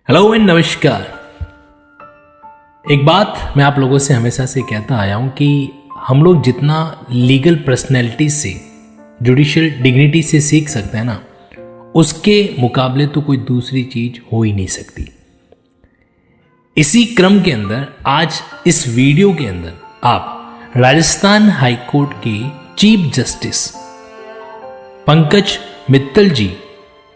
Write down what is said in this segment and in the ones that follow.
Hello and नमस्कार। एक बात मैं आप लोगों से हमेशा से कहता आया हूँ कि हम लोग जितना लीगल पर्सनैलिटी से, जुडिशियल डिग्निटी से सीख सकते हैं ना, उसके मुकाबले तो कोई दूसरी चीज़ हो ही नहीं सकती। इसी क्रम के अंदर आज इस वीडियो के अंदर आप राजस्थान हाई कोर्ट के चीफ जस्टिस पंकज मित्तल जी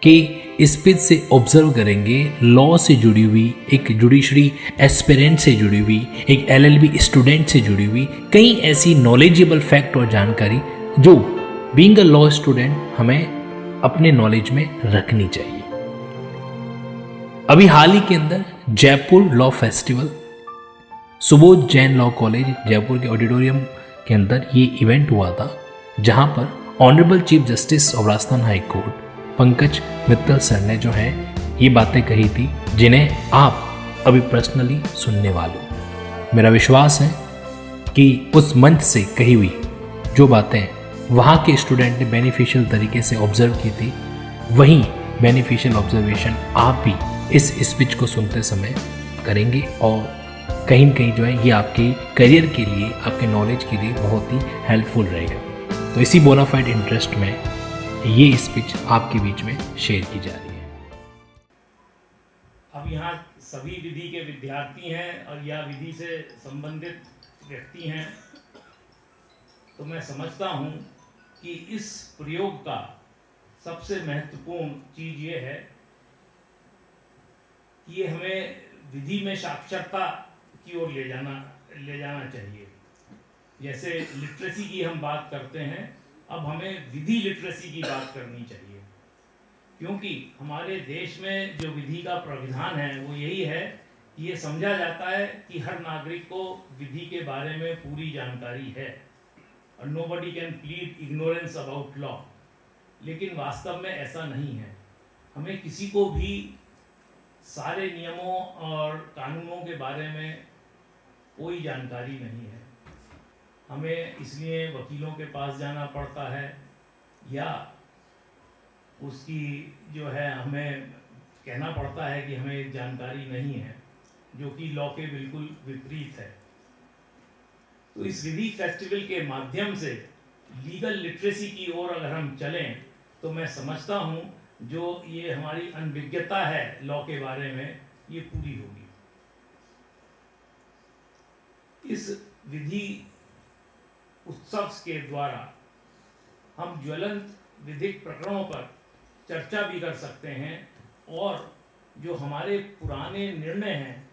के स्पीच से ऑब्जर्व करेंगे लॉ से जुड़ी हुई, एक जुडिशरी एस्पिरेंट से जुड़ी हुई, एक एलएलबी स्टूडेंट से जुड़ी हुई कई ऐसी नॉलेजेबल फैक्ट और जानकारी जो बीइंग अ लॉ स्टूडेंट हमें अपने नॉलेज में रखनी चाहिए। अभी हाल ही के अंदर Jaipur law festival, Subodh Jain law college Jaipur के ऑडिटोरियम के अंदर ये इवेंट हुआ था, जहां पर honourable chief justice of Rajasthan high court Pankaj Mittal sir ने जो है ये बातें कही थी, जिन्हें आप अभी पर्सनली सुनने वाले हो। मेरा विश्वास है कि उस मंच से कही हुई जो बातें वहाँ के स्टूडेंट ने बेनिफिशियल तरीके से ऑब्जर्व की थी, वही बेनिफिशियल ऑब्जर्वेशन आप भी इस स्पीच को सुनते समय करेंगे और कहीं न कहीं जो है ये आपके करियर के लिए, आपके नॉलेज के लिए बहुत ही हेल्पफुल रहेगा। तो इसी बोनाफाइड इंटरेस्ट में ये स्पीच आपके बीच में शेयर की जा रही है। अब यहाँ सभी विधि के विद्यार्थी हैं और या विधि से संबंधित व्यक्ति हैं, तो मैं समझता हूँ कि इस प्रयोग का सबसे महत्वपूर्ण चीज़ ये है कि ये हमें विधि में साक्षरता की ओर ले जाना चाहिए। जैसे लिटरेसी की हम बात करते हैं, अब हमें विधि लिटरेसी की बात करनी चाहिए, क्योंकि हमारे देश में जो विधि का प्राविधान है वो यही है कि ये समझा जाता है कि हर नागरिक को विधि के बारे में पूरी जानकारी है और nobody can plead ignorance about law. लेकिन वास्तव में ऐसा नहीं है। हमें किसी को भी सारे नियमों और कानूनों के बारे में कोई जानकारी नहीं है। हमें इसलिए वकीलों के पास जाना पड़ता है या उसकी जो है हमें कहना पड़ता है कि हमें जानकारी नहीं है, जो कि लॉ के बिल्कुल विपरीत है। तो इस विधि फेस्टिवल के माध्यम से लीगल लिटरेसी की ओर अगर हम चलें तो मैं समझता हूँ जो ये हमारी अनभिज्ञता है लॉ के बारे में, ये पूरी होगी। इस विधि उत्सव के द्वारा हम ज्वलंत विधिक प्रकरणों पर चर्चा भी कर सकते हैं और जो हमारे पुराने निर्णय हैं,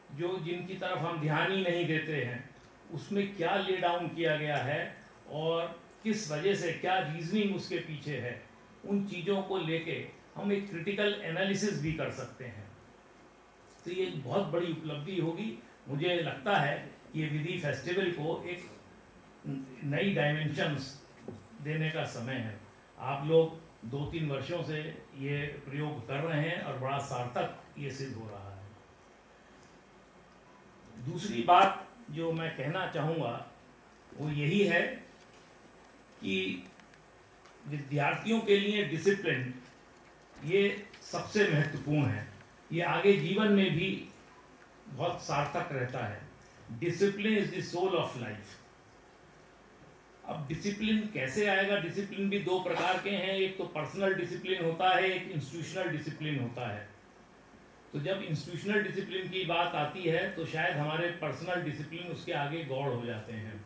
जो जिनकी तरफ हम ध्यान ही नहीं देते हैं, उसमें क्या ले डाउन किया गया है और किस वजह से, क्या रीजनिंग उसके पीछे है, उन चीज़ों को लेके हम एक क्रिटिकल एनालिसिस भी कर सकते हैं। तो ये एक बहुत बड़ी उपलब्धि होगी। मुझे लगता है कि ये विधि फेस्टिवल को एक नई डायमेंशंस देने का समय है। आप लोग 2-3 वर्षों से ये प्रयोग कर रहे हैं और बड़ा सार्थक ये सिद्ध हो रहा है। दूसरी बात जो मैं कहना चाहूँगा वो यही है कि विद्यार्थियों के लिए डिसिप्लिन ये सबसे महत्वपूर्ण है। ये आगे जीवन में भी बहुत सार्थक रहता है। Discipline is the soul of life. अब डिसिप्लिन कैसे आएगा? डिसिप्लिन भी 2 प्रकार के हैं। एक तो पर्सनल डिसिप्लिन होता है, एक इंस्टीट्यूशनल डिसिप्लिन होता है। तो जब इंस्टीट्यूशनल डिसिप्लिन की बात आती है तो शायद हमारे पर्सनल डिसिप्लिन उसके आगे गौड़ हो जाते हैं।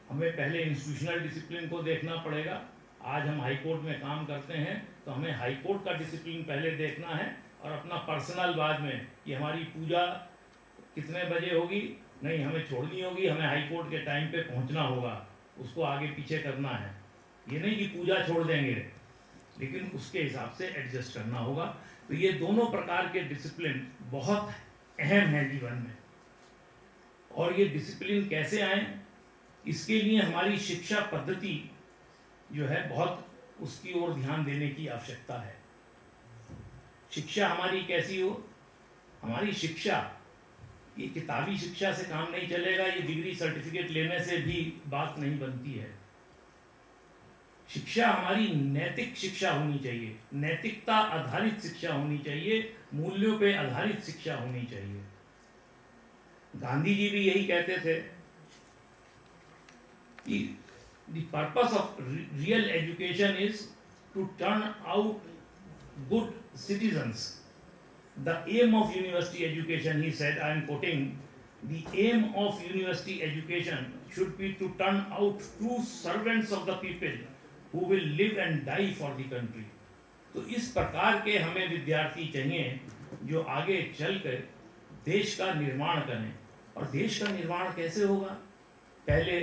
हमें पहले इंस्टीट्यूशनल डिसिप्लिन को देखना पड़ेगा। आज हम हाई कोर्ट में काम करते हैं तो हमें हाई कोर्ट का डिसिप्लिन पहले देखना है और अपना पर्सनल बाद में, कि हमारी पूजा कितने बजे होगी, नहीं हमें छोड़नी होगी, हमें हाई कोर्ट के टाइम पे पहुंचना होगा, उसको आगे पीछे करना है। ये नहीं कि पूजा छोड़ देंगे, लेकिन उसके हिसाब से एडजस्ट करना होगा। तो ये दोनों प्रकार के डिसिप्लिन बहुत अहम है जीवन में। और ये डिसिप्लिन कैसे आए, इसके लिए हमारी शिक्षा पद्धति जो है बहुत उसकी ओर ध्यान देने की आवश्यकता है। शिक्षा हमारी कैसी हो? हमारी शिक्षा ये किताबी शिक्षा से काम नहीं चलेगा, ये डिग्री सर्टिफिकेट लेने से भी बात नहीं बनती है। शिक्षा हमारी नैतिक शिक्षा होनी चाहिए, नैतिकता आधारित शिक्षा होनी चाहिए, मूल्यों पे आधारित शिक्षा होनी चाहिए। गांधी जी भी यही कहते थे कि the purpose of real education is to turn out good citizens. The aim of university education, he said, I am quoting, the aim of university education should be to turn out true servants of the people who will live and die for the country. तो इस प्रकार के हमें विद्यार्थी चाहिए जो आगे चलकर देश का निर्माण करें। और देश का निर्माण कैसे होगा? पहले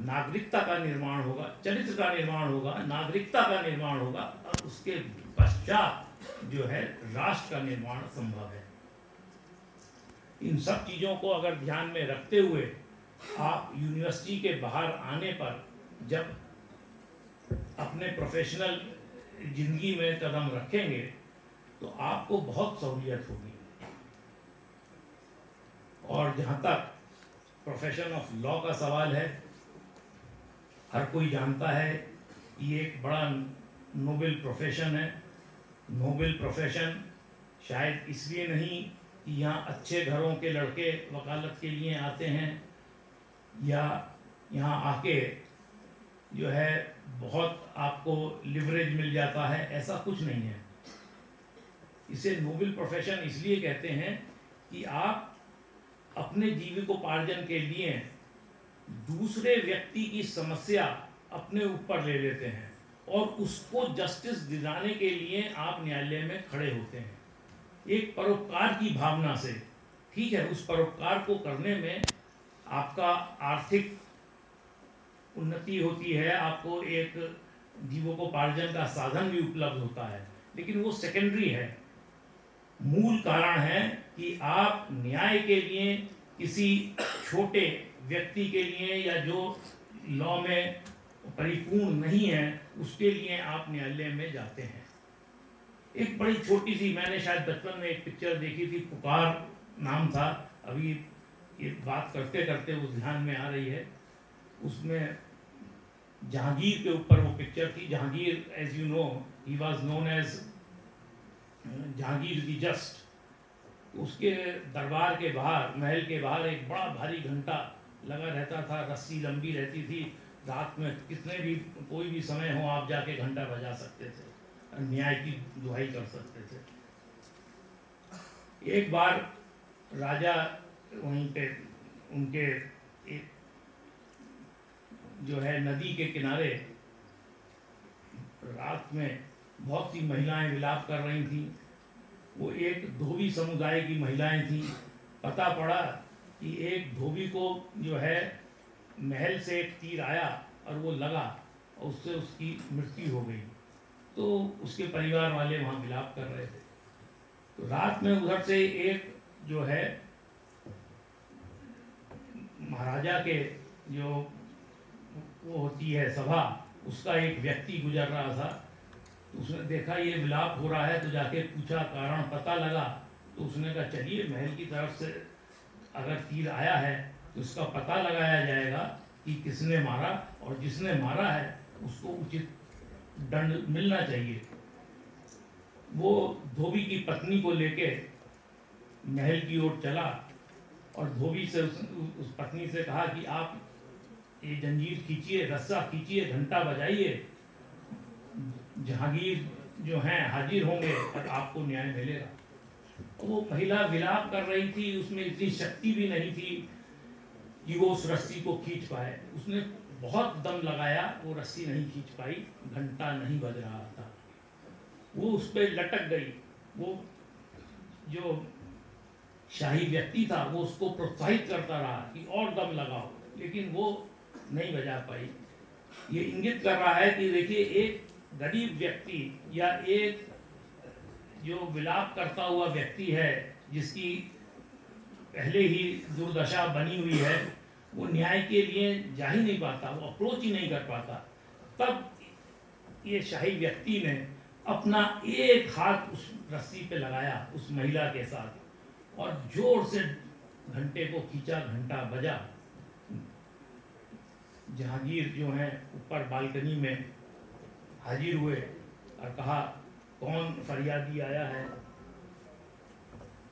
नागरिकता का निर्माण होगा, चरित्र का निर्माण होगा, नागरिकता का निर्माण होगा, और उसके पश्चात जो है राष्ट्र का निर्माण संभव है। इन सब चीज़ों को अगर ध्यान में रखते हुए आप यूनिवर्सिटी के बाहर आने पर जब अपने प्रोफेशनल जिंदगी में कदम रखेंगे तो आपको बहुत सहूलियत होगी। और जहाँ तक प्रोफेशन ऑफ लॉ का सवाल है, हर कोई जानता है ये एक बड़ा नोबेल प्रोफेशन है। नोबेल प्रोफेशन शायद इसलिए नहीं कि यहाँ अच्छे घरों के लड़के वकालत के लिए आते हैं या यहाँ आके जो है बहुत आपको लिवरेज मिल जाता है, ऐसा कुछ नहीं है। इसे नोबेल प्रोफेशन इसलिए कहते हैं कि आप अपने जीविकोपार्जन के लिए दूसरे व्यक्ति की समस्या अपने ऊपर ले लेते हैं और उसको जस्टिस दिलाने के लिए आप न्यायालय में खड़े होते हैं, एक परोपकार की भावना से। ठीक है, उस परोपकार को करने में आपका आर्थिक उन्नति होती है, आपको एक जीविकोपार्जन का साधन भी उपलब्ध होता है, लेकिन वो सेकेंडरी है। मूल कारण है कि आप न्याय के लिए किसी छोटे व्यक्ति के लिए या जो लॉ में परिपूर्ण नहीं है उसके लिए आप न्यायालय में जाते हैं। एक बड़ी छोटी सी, मैंने शायद बचपन में एक पिक्चर देखी थी, पुकार नाम था, अभी ये बात करते करते वो ध्यान में आ रही है। उसमें जहांगीर के ऊपर वो पिक्चर थी। Jahangir, as you know, he was known as Jahangir the Just. उसके दरबार के बाहर, महल के बाहर एक बड़ा भारी घंटा लगा रहता था, रस्सी लंबी रहती थी। रात में कितने भी कोई भी समय हो आप जाके घंटा बजा सकते थे, न्याय की दुहाई कर सकते थे। एक बार राजा वहीं पे उनके एक जो है नदी के किनारे रात में बहुत सी महिलाएं विलाप कर रही थीं। वो एक धोबी समुदाय की महिलाएं थीं। पता पड़ा कि एक धोबी को जो है महल से एक तीर आया और वो लगा और उससे उसकी मृत्यु हो गई। तो उसके परिवार वाले वहाँ विलाप कर रहे थे। तो रात में उधर से एक जो है महाराजा के जो वो होती है सभा, उसका एक व्यक्ति गुजर रहा था। तो उसने देखा ये विलाप हो रहा है तो जाके पूछा, कारण पता लगा। तो उसने कहा चलिए महल की तरफ से अगर तीर आया है तो उसका पता लगाया जाएगा कि किसने मारा, और जिसने मारा है उसको उचित दंड मिलना चाहिए। वो धोबी की पत्नी को लेके महल की ओर चला और धोबी से उस पत्नी से कहा कि आप ये जंजीर खींचिए, रस्सा खींचिए, घंटा बजाइए, जहांगीर जो हैं हाजिर होंगे और आपको न्याय मिलेगा। वो महिला विलाप कर रही थी, उसमें इतनी शक्ति भी नहीं थी कि वो उस रस्सी को खींच पाए। उसने बहुत दम लगाया, वो रस्सी नहीं खींच पाई, घंटा नहीं बज रहा था। वो उस पर लटक गई। वो जो शाही व्यक्ति था वो उसको प्रोत्साहित करता रहा कि और दम लगाओ, लेकिन वो नहीं बजा पाई। ये इंगित कर रहा है कि देखिए एक गरीब व्यक्ति या एक जो विलाप करता हुआ व्यक्ति है जिसकी पहले ही दुर्दशा बनी हुई है, वो न्याय के लिए जा ही नहीं पाता, वो अप्रोच ही नहीं कर पाता। तब ये शाही व्यक्ति ने अपना एक हाथ उस रस्सी पे लगाया उस महिला के साथ और जोर से घंटे को खींचा, घंटा बजा। जहांगीर जो है ऊपर बालकनी में हाजिर हुए और कहा कौन फरियादी आया है।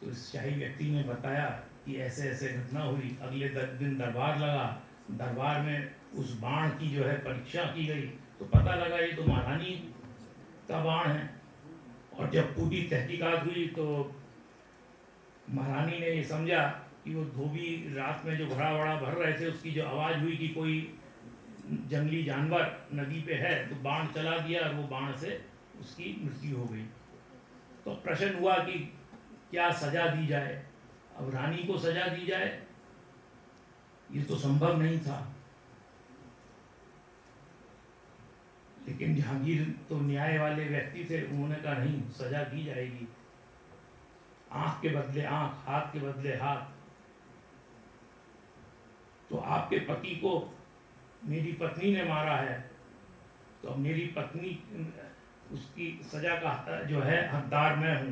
तो इस शाही व्यक्ति ने बताया कि ऐसे ऐसे घटना हुई। अगले दिन दरबार लगा, दरबार में उस बाण की जो है परीक्षा की गई तो पता लगा ये तो महारानी का बाण है। और जब पूरी तहकीकात हुई तो महारानी ने ये समझा कि वो धोबी रात में जो घड़ा वड़ा भर रहे थे उसकी जो आवाज़ हुई कि कोई जंगली जानवर नदी पे है, तो बाण चला दिया और वो बाण से उसकी मृत्यु हो गई। तो प्रश्न हुआ कि क्या सजा दी जाए। अब रानी को सजा दी जाए, ये तो संभव नहीं था। लेकिन जहांगीर तो न्याय वाले व्यक्ति थे, उन्होंने कहा नहीं, सजा दी जाएगी। आंख के बदले आंख, हाथ के बदले हाथ। तो आपके पति को मेरी पत्नी ने मारा है, तो अब मेरी पत्नी उसकी सजा का जो है हकदार मैं हूं,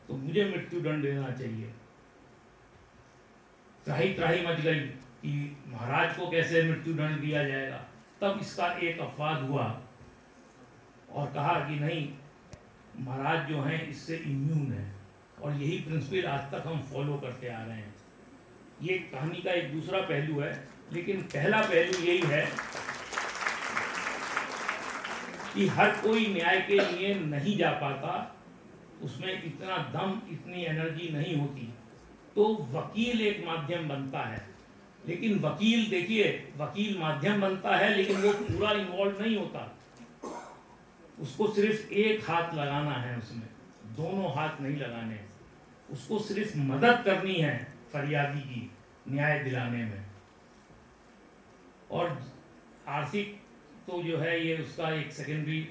तो मुझे मृत्युदंड देना चाहिए। त्राही त्राही मच गई कि महाराज को कैसे मृत्युदंड दिया जाएगा। तब इसका एक अपवाद हुआ और कहा कि नहीं, महाराज जो हैं इससे इम्यून है। और यही प्रिंसिपल आज तक हम फॉलो करते आ रहे हैं। ये कहानी का एक दूसरा पहलू है, लेकिन पहला पहलू यही है कि हर कोई न्याय के लिए नहीं जा पाता, उसमें इतना दम, इतनी एनर्जी नहीं होती। तो वकील एक माध्यम बनता है। लेकिन वकील, देखिए, वकील माध्यम बनता है लेकिन वो पूरा इन्वॉल्व नहीं होता। उसको सिर्फ एक हाथ लगाना है, उसमें दोनों हाथ नहीं लगाने। उसको सिर्फ मदद करनी है फरियादी की न्याय दिलाने में। और आर्थिक तो जो है ये उसका एक सेकेंडरी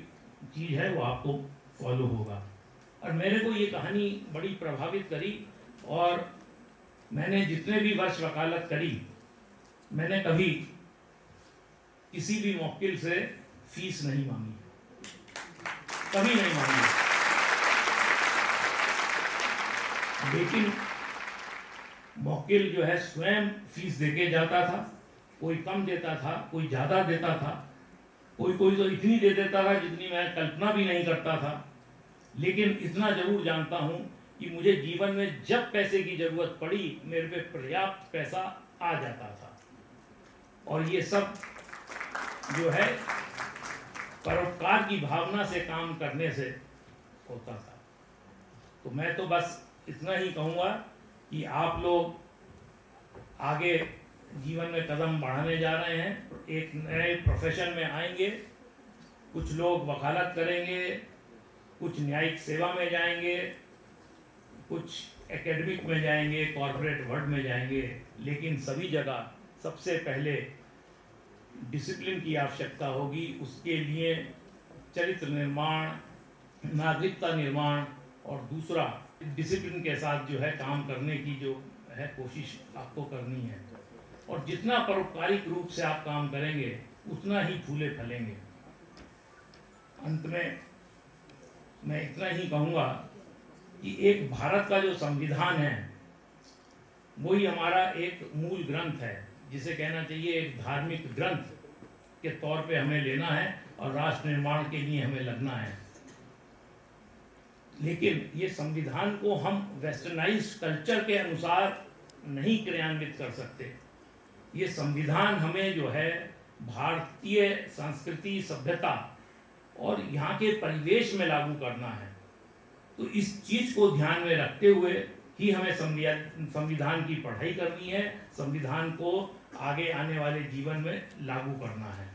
चीज है, वो आपको फॉलो होगा। और मेरे को ये कहानी बड़ी प्रभावित करी और मैंने जितने भी वर्ष वकालत करी, मैंने कभी किसी भी मौकिल से फीस नहीं मांगी, कभी नहीं मांगी। लेकिन मौकिल जो है स्वयं फीस देके जाता था। कोई कम देता था, कोई ज़्यादा देता था, कोई कोई तो इतनी दे देता था जितनी मैं कल्पना भी नहीं करता था। लेकिन इतना जरूर जानता हूँ कि मुझे जीवन में जब पैसे की ज़रूरत पड़ी, मेरे पे पर्याप्त पैसा आ जाता था। और ये सब जो है परोपकार की भावना से काम करने से होता था। तो मैं तो बस इतना ही कहूँगा कि आप लोग आगे जीवन में कदम बढ़ाने जा रहे हैं, एक नए प्रोफेशन में आएंगे। कुछ लोग वकालत करेंगे, कुछ न्यायिक सेवा में जाएंगे, कुछ एकेडमिक में जाएंगे, कॉर्पोरेट वर्ल्ड में जाएंगे। लेकिन सभी जगह सबसे पहले डिसिप्लिन की आवश्यकता होगी। उसके लिए चरित्र निर्माण, नागरिकता निर्माण और दूसरा डिसिप्लिन के साथ जो है काम करने की जो है कोशिश आपको करनी है। और जितना परोपकारिक रूप से आप काम करेंगे उतना ही फूले फलेंगे। अंत में मैं इतना ही कहूँगा कि एक भारत का जो संविधान है वही हमारा एक मूल ग्रंथ है, जिसे कहना चाहिए एक धार्मिक ग्रंथ के तौर पे हमें लेना है और राष्ट्र निर्माण के लिए हमें लगना है। लेकिन ये संविधान को हम वेस्टर्नाइज्ड कल्चर के अनुसार नहीं क्रियान्वित कर सकते। ये संविधान हमें जो है भारतीय संस्कृति, सभ्यता और यहाँ के परिवेश में लागू करना है। तो इस चीज़ को ध्यान में रखते हुए ही हमें संविधान की पढ़ाई करनी है, संविधान को आगे आने वाले जीवन में लागू करना है।